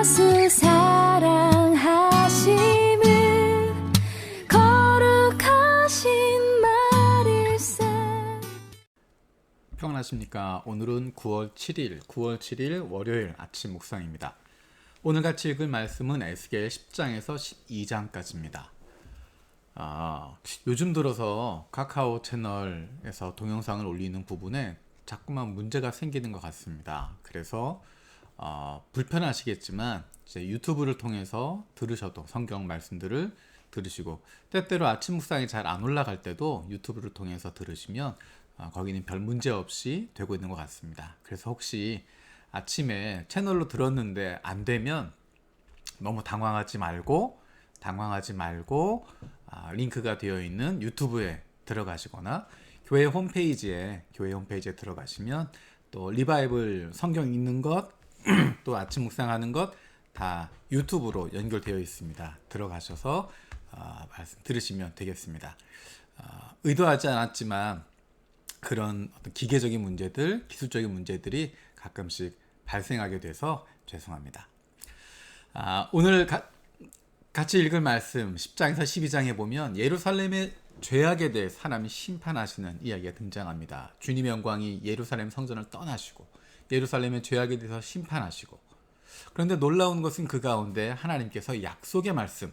예수 사랑하심을 거룩하신 말일세. 평안하십니까? 오늘은 9월 7일 월요일 아침 묵상입니다. 오늘 같이 읽을 말씀은 에스겔 10장에서 12장까지입니다. 요즘 들어서 카카오 채널에서 동영상을 올리는 부분에 자꾸만 문제가 생기는 것 같습니다. 그래서 불편하시겠지만 이제 유튜브를 통해서 들으셔도 성경 말씀들을 들으시고, 때때로 아침 묵상이 잘 안 올라갈 때도 유튜브를 통해서 들으시면 거기는 별 문제 없이 되고 있는 것 같습니다. 그래서 혹시 아침에 채널로 들었는데 안 되면 너무 당황하지 말고 링크가 되어 있는 유튜브에 들어가시거나 교회 홈페이지에 들어가시면 또 리바이블 성경 읽는 것 또 아침 묵상하는 것 다 유튜브로 연결되어 있습니다. 들어가셔서 말씀 들으시면 되겠습니다. 의도하지 않았지만 그런 어떤 기계적인 문제들, 기술적인 문제들이 가끔씩 발생하게 돼서 죄송합니다. 오늘 같이 읽을 말씀 10장에서 12장에 보면 예루살렘의 죄악에 대해 하나님이 심판하시는 이야기가 등장합니다. 주님의 영광이 예루살렘 성전을 떠나시고 예루살렘의 죄악에 대해서 심판하시고, 그런데 놀라운 것은 그 가운데 하나님께서 약속의 말씀,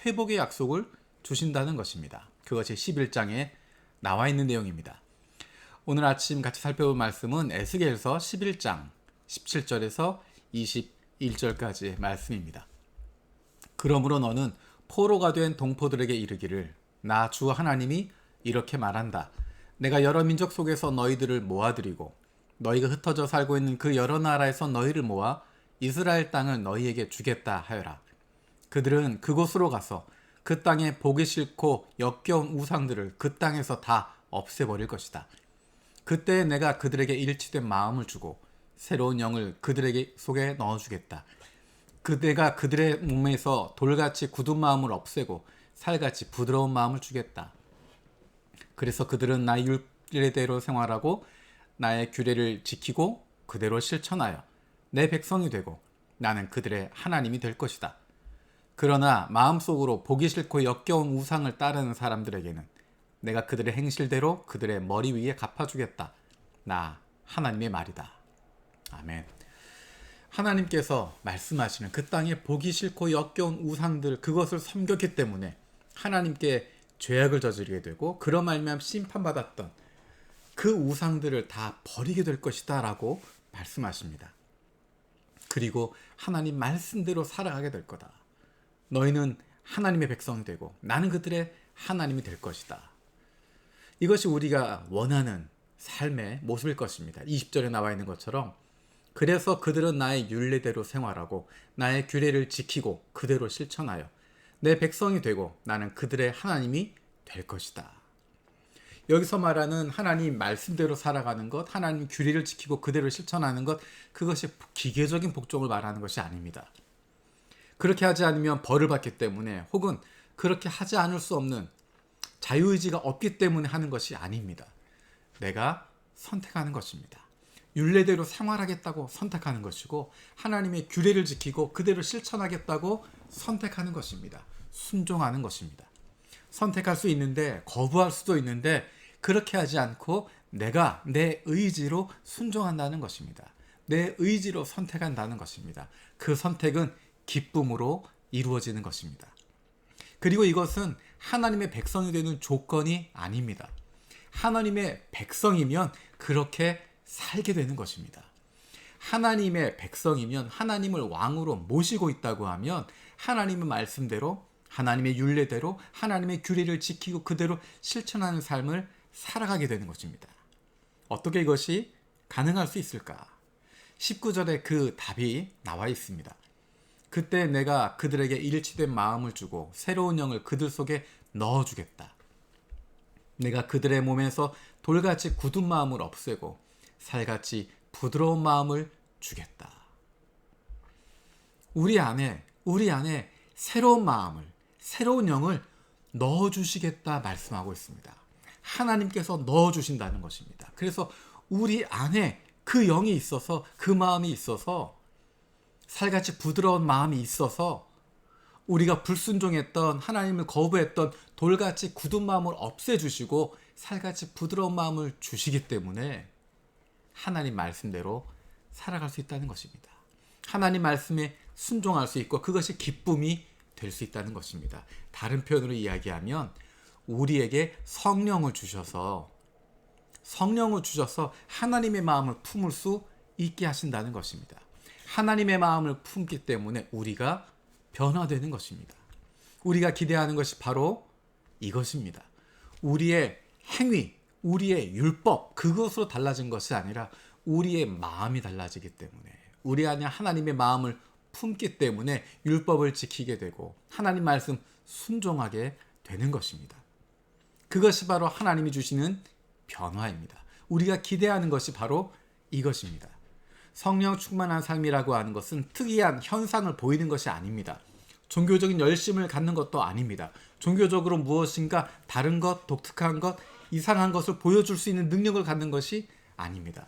회복의 약속을 주신다는 것입니다. 그것이 11장에 나와 있는 내용입니다. 오늘 아침 같이 살펴볼 말씀은 에스겔서 11장 17절에서 21절까지의 말씀입니다. 그러므로 너는 포로가 된 동포들에게 이르기를, 나 주 하나님이 이렇게 말한다. 내가 여러 민족 속에서 너희들을 모아들이고 너희가 흩어져 살고 있는 그 여러 나라에서 너희를 모아 이스라엘 땅을 너희에게 주겠다 하여라. 그들은 그곳으로 가서 그 땅에 보기 싫고 역겨운 우상들을 그 땅에서 다 없애버릴 것이다. 그때 내가 그들에게 일치된 마음을 주고 새로운 영을 그들에게 속에 넣어주겠다. 내가 그들의 몸에서 돌같이 굳은 마음을 없애고 살같이 부드러운 마음을 주겠다. 그래서 그들은 나의 율례대로 생활하고 나의 규례를 지키고 그대로 실천하여 내 백성이 되고 나는 그들의 하나님이 될 것이다. 그러나 마음속으로 보기 싫고 역겨운 우상을 따르는 사람들에게는 내가 그들의 행실대로 그들의 머리 위에 갚아주겠다. 나 하나님의 말이다. 아멘. 하나님께서 말씀하시는 그 땅에 보기 싫고 역겨운 우상들, 그것을 섬겼기 때문에 하나님께 죄악을 저지르게 되고 그런 말미암아 심판받았던 그 우상들을 다 버리게 될 것이다 라고 말씀하십니다. 그리고 하나님 말씀대로 살아가게 될 거다. 너희는 하나님의 백성이 되고 나는 그들의 하나님이 될 것이다. 이것이 우리가 원하는 삶의 모습일 것입니다. 20절에 나와 있는 것처럼, 그래서 그들은 나의 율례대로 생활하고 나의 규례를 지키고 그대로 실천하여 내 백성이 되고 나는 그들의 하나님이 될 것이다. 여기서 말하는 하나님 말씀대로 살아가는 것, 하나님 규례를 지키고 그대로 실천하는 것, 그것이 기계적인 복종을 말하는 것이 아닙니다. 그렇게 하지 않으면 벌을 받기 때문에, 혹은 그렇게 하지 않을 수 없는 자유의지가 없기 때문에 하는 것이 아닙니다. 내가 선택하는 것입니다. 율례대로 생활하겠다고 선택하는 것이고, 하나님의 규례를 지키고 그대로 실천하겠다고 선택하는 것입니다. 순종하는 것입니다. 선택할 수 있는데, 거부할 수도 있는데, 그렇게 하지 않고 내가 내 의지로 순종한다는 것입니다. 내 의지로 선택한다는 것입니다. 그 선택은 기쁨으로 이루어지는 것입니다. 그리고 이것은 하나님의 백성이 되는 조건이 아닙니다. 하나님의 백성이면 그렇게 살게 되는 것입니다. 하나님의 백성이면, 하나님을 왕으로 모시고 있다고 하면 하나님의 말씀대로, 하나님의 율례대로, 하나님의 규례를 지키고 그대로 실천하는 삶을 살아가게 되는 것입니다. 어떻게 이것이 가능할 수 있을까? 19절에 그 답이 나와 있습니다. 그때 내가 그들에게 일치된 마음을 주고 새로운 영을 그들 속에 넣어주겠다. 내가 그들의 몸에서 돌같이 굳은 마음을 없애고 살같이 부드러운 마음을 주겠다. 우리 안에 새로운 마음을, 새로운 영을 넣어주시겠다 말씀하고 있습니다. 하나님께서 넣어주신다는 것입니다. 그래서 우리 안에 그 영이 있어서, 그 마음이 있어서 살같이 부드러운 마음이 있어서 우리가 불순종했던 하나님을 거부했던 돌같이 굳은 마음을 없애주시고 살같이 부드러운 마음을 주시기 때문에 하나님 말씀대로 살아갈 수 있다는 것입니다. 하나님 말씀에 순종할 수 있고 그것이 기쁨이 될 수 있다는 것입니다. 다른 표현으로 이야기하면 우리에게 성령을 주셔서 하나님의 마음을 품을 수 있게 하신다는 것입니다. 하나님의 마음을 품기 때문에 우리가 변화되는 것입니다. 우리가 기대하는 것이 바로 이것입니다. 우리의 행위, 우리의 율법, 그것으로 달라진 것이 아니라 우리의 마음이 달라지기 때문에 우리 안에 하나님의 마음을 품기 때문에 율법을 지키게 되고 하나님 말씀 순종하게 되는 것입니다. 그것이 바로 하나님이 주시는 변화입니다. 우리가 기대하는 것이 바로 이것입니다. 성령 충만한 삶이라고 하는 것은 특이한 현상을 보이는 것이 아닙니다. 종교적인 열심을 갖는 것도 아닙니다. 종교적으로 무엇인가 다른 것, 독특한 것, 이상한 것을 보여줄 수 있는 능력을 갖는 것이 아닙니다.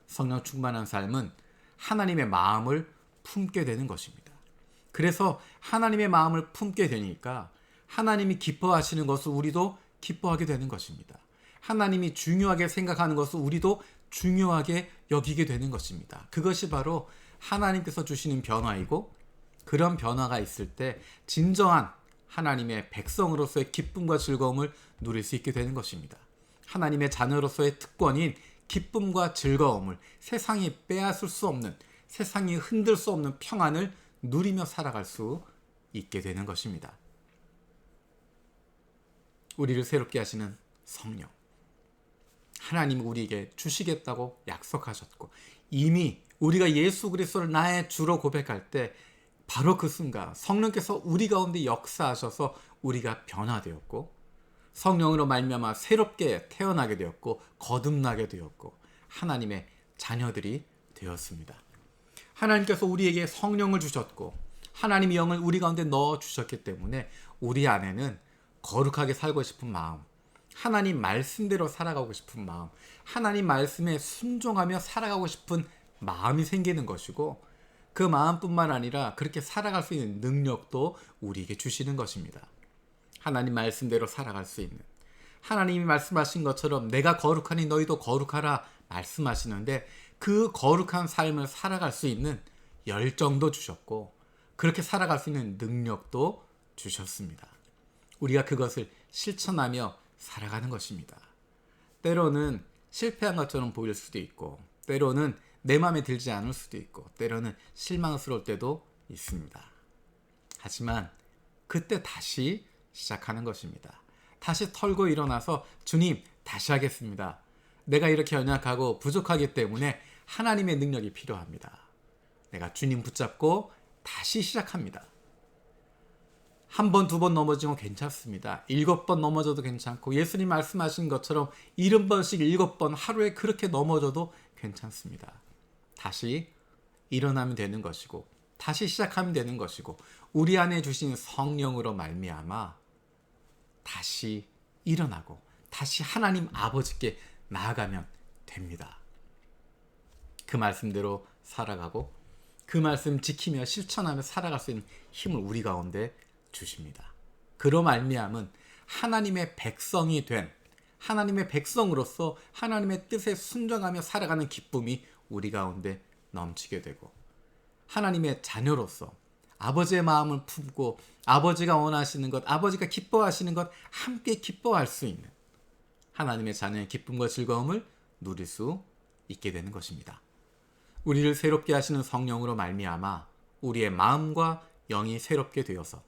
성령 충만한 삶은 하나님의 마음을 품게 되는 것입니다. 그래서 하나님의 마음을 품게 되니까 하나님이 기뻐하시는 것을 우리도 기뻐하게 되는 것입니다. 하나님이 중요하게 생각하는 것을 우리도 중요하게 여기게 되는 것입니다. 그것이 바로 하나님께서 주시는 변화이고 그런 변화가 있을 때 진정한 하나님의 백성으로서의 기쁨과 즐거움을 누릴 수 있게 되는 것입니다. 하나님의 자녀로서의 특권인 기쁨과 즐거움을 세상이 빼앗을 수 없는, 세상이 흔들 수 없는 평안을 누리며 살아갈 수 있게 되는 것입니다. 우리를 새롭게 하시는 성령, 하나님이 우리에게 주시겠다고 약속하셨고 이미 우리가 예수 그리스도를 나의 주로 고백할 때 바로 그 순간 성령께서 우리 가운데 역사하셔서 우리가 변화되었고 성령으로 말미암아 새롭게 태어나게 되었고 거듭나게 되었고 하나님의 자녀들이 되었습니다. 하나님께서 우리에게 성령을 주셨고 하나님의 영을 우리 가운데 넣어 주셨기 때문에 우리 안에는 거룩하게 살고 싶은 마음, 하나님 말씀대로 살아가고 싶은 마음, 하나님 말씀에 순종하며 살아가고 싶은 마음이 생기는 것이고 그 마음뿐만 아니라 그렇게 살아갈 수 있는 능력도 우리에게 주시는 것입니다. 하나님 말씀대로 살아갈 수 있는, 하나님이 말씀하신 것처럼 내가 거룩하니 너희도 거룩하라 말씀하시는데 그 거룩한 삶을 살아갈 수 있는 열정도 주셨고 그렇게 살아갈 수 있는 능력도 주셨습니다. 우리가 그것을 실천하며 살아가는 것입니다. 때로는 실패한 것처럼 보일 수도 있고 때로는 내 마음에 들지 않을 수도 있고 때로는 실망스러울 때도 있습니다. 하지만 그때 다시 시작하는 것입니다. 다시 털고 일어나서 주님 다시 하겠습니다. 내가 이렇게 연약하고 부족하기 때문에 하나님의 능력이 필요합니다. 내가 주님 붙잡고 다시 시작합니다. 한 번, 두 번 넘어지면 괜찮습니다. 7번 넘어져도 괜찮고 예수님 말씀하신 것처럼 70번씩 7번 하루에 그렇게 넘어져도 괜찮습니다. 다시 일어나면 되는 것이고 다시 시작하면 되는 것이고 우리 안에 주신 성령으로 말미암아 다시 일어나고 다시 하나님 아버지께 나아가면 됩니다. 그 말씀대로 살아가고 그 말씀 지키며 실천하며 살아갈 수 있는 힘을 우리 가운데 주십니다. 그로 말미암은 하나님의 백성이 된 하나님의 백성으로서 하나님의 뜻에 순종하며 살아가는 기쁨이 우리 가운데 넘치게 되고 하나님의 자녀로서 아버지의 마음을 품고 아버지가 원하시는 것, 아버지가 기뻐하시는 것 함께 기뻐할 수 있는 하나님의 자녀의 기쁨과 즐거움을 누릴 수 있게 되는 것입니다. 우리를 새롭게 하시는 성령으로 말미암아 우리의 마음과 영이 새롭게 되어서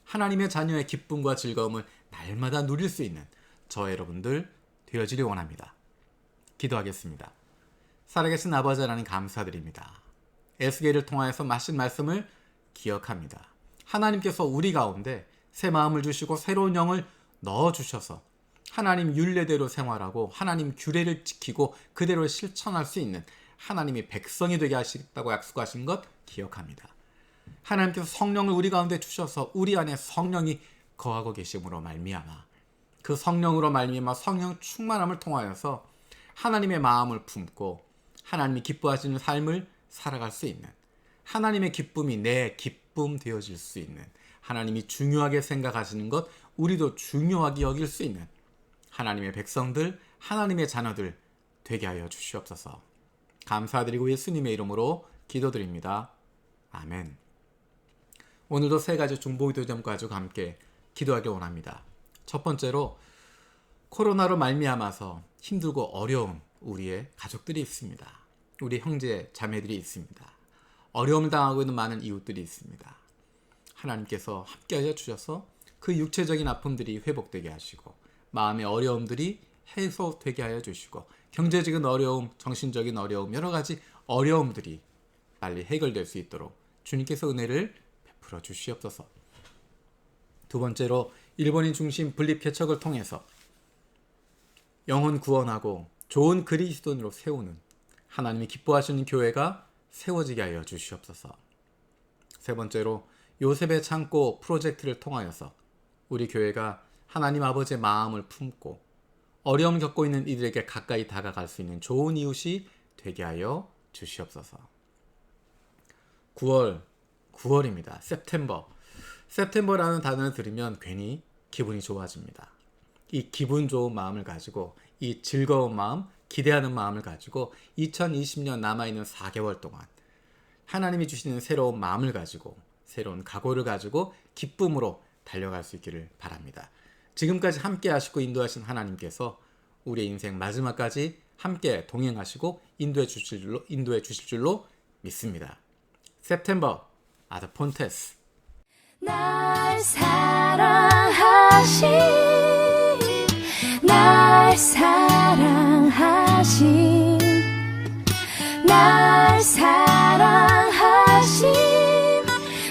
하나님의 자녀의 기쁨과 즐거움을 날마다 누릴 수 있는 저 여러분들 되어지길 원합니다. 기도하겠습니다. 살아계신 아버지 하나님 감사드립니다. 에스겔을 통하여서 마신 말씀을 기억합니다. 하나님께서 우리 가운데 새 마음을 주시고 새로운 영을 넣어주셔서 하나님 율례대로 생활하고 하나님 규례를 지키고 그대로 실천할 수 있는 하나님의 백성이 되게 하시겠다고 약속하신 것 기억합니다. 하나님께서 성령을 우리 가운데 주셔서 우리 안에 성령이 거하고 계심으로 말미암아 그 성령으로 말미암아 성령 충만함을 통하여서 하나님의 마음을 품고 하나님이 기뻐하시는 삶을 살아갈 수 있는 하나님의 기쁨이 내 기쁨 되어질 수 있는, 하나님이 중요하게 생각하시는 것 우리도 중요하게 여길 수 있는 하나님의 백성들, 하나님의 자녀들 되게 하여 주시옵소서. 감사드리고 예수님의 이름으로 기도드립니다. 아멘. 오늘도 세 가지 중보기도 점 가지고 함께 기도하길 원합니다. 첫 번째로 코로나로 말미암아서 힘들고 어려운 우리의 가족들이 있습니다. 우리 형제 자매들이 있습니다. 어려움을 당하고 있는 많은 이웃들이 있습니다. 하나님께서 함께하여 주셔서 그 육체적인 아픔들이 회복되게 하시고 마음의 어려움들이 해소되게 하여 주시고 경제적인 어려움, 정신적인 어려움, 여러 가지 어려움들이 빨리 해결될 수 있도록 주님께서 은혜를 베풀어 주시옵소서. 두 번째로 일본인 중심 분립 개척을 통해서 영혼 구원하고 좋은 그리스도인으로 세우는 하나님이 기뻐하시는 교회가 세워지게 하여 주시옵소서. 세 번째로 요셉의 창고 프로젝트를 통하여서 우리 교회가 하나님 아버지의 마음을 품고 어려움 겪고 있는 이들에게 가까이 다가갈 수 있는 좋은 이웃이 되게 하여 주시옵소서. 9월입니다. September라는 단어를 들으면 괜히 기분이 좋아집니다. 이 기분 좋은 마음을 가지고 이 즐거운 마음, 기대하는 마음을 가지고 2020년 남아있는 4개월 동안 하나님이 주시는 새로운 마음을 가지고 새로운 각오를 가지고 기쁨으로 달려갈 수 있기를 바랍니다. 지금까지 함께 하시고 인도하신 하나님께서 우리의 인생 마지막까지 함께 동행하시고 인도해 주실 줄로 믿습니다. September, Ad Pontes. 날 사랑하신 날 사랑하신 날 사랑하신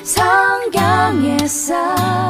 성경에서